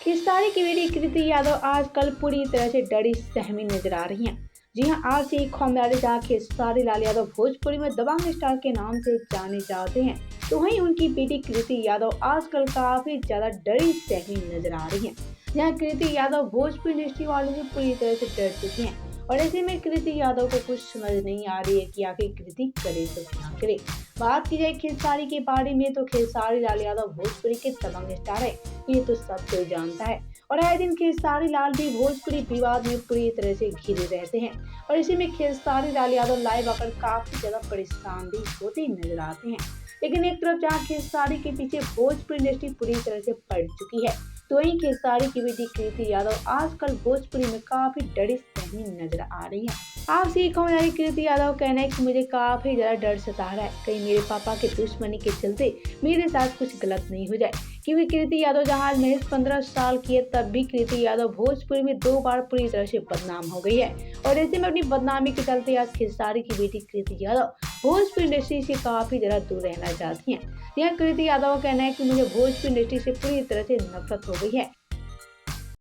खेसारी की बेटी कृति यादव आजकल पूरी तरह से डरी सहमी नजर आ रही हैं। जी हां, आज से एक खौमनारी जहां खेसारी लाल यादव भोजपुरी में दबंग स्टार के नाम से जाने जाते हैं, तो वहीं उनकी बेटी कृति यादव आजकल काफी ज्यादा डरी सहमी नजर आ रही हैं। जहां कृति यादव भोजपुरी इंडस्ट्री वालों से पूरी तरह से डर चुकी हैं और ऐसे में कृति यादव को कुछ समझ नहीं आ रही है कि आखिर कृति करे तो क्या करे। बात की जाए खेसारी के बारे में तो खेसारी लाल यादव भोजपुरी के दबंग स्टार है, ये तो सब कोई जानता है। और आए दिन खेसारी लाल भी भोजपुरी विवाद में पूरी तरह से घिरे रहते हैं और इसी में खेसारी लाल यादव लाइव आकर काफी ज्यादा परेशान भी होते नजर आते हैं। लेकिन एक तरफ जहाँ खेसारी के पीछे भोजपुरी इंडस्ट्री पूरी तरह से पड़ चुकी है, तो वहीं खेसारी की बेटी कृति यादव आजकल भोजपुरी में काफी डरी सहमी नजर आ रही है। आपसे ये कहूँ यार, कृति यादव कहना है कि मुझे काफी ज्यादा डर सता रहा है, कहीं मेरे पापा के दुश्मनी के चलते मेरे साथ कुछ गलत नहीं हो जाए। क्योंकि कृति यादव जहां महज 15 साल की है, तब भी कृति यादव भोजपुरी में 2 बार पूरी तरह से बदनाम हो गई है और ऐसे में अपनी बदनामी के चलते आज खेसारी की बेटी कृति यादव भोजपुरी इंडस्ट्री से काफी ज्यादा दूर रहना चाहती हैं। यहाँ कृति यादव का कहना है कि मुझे भोजपुरी इंडस्ट्री से पूरी तरह से नफरत हो गई है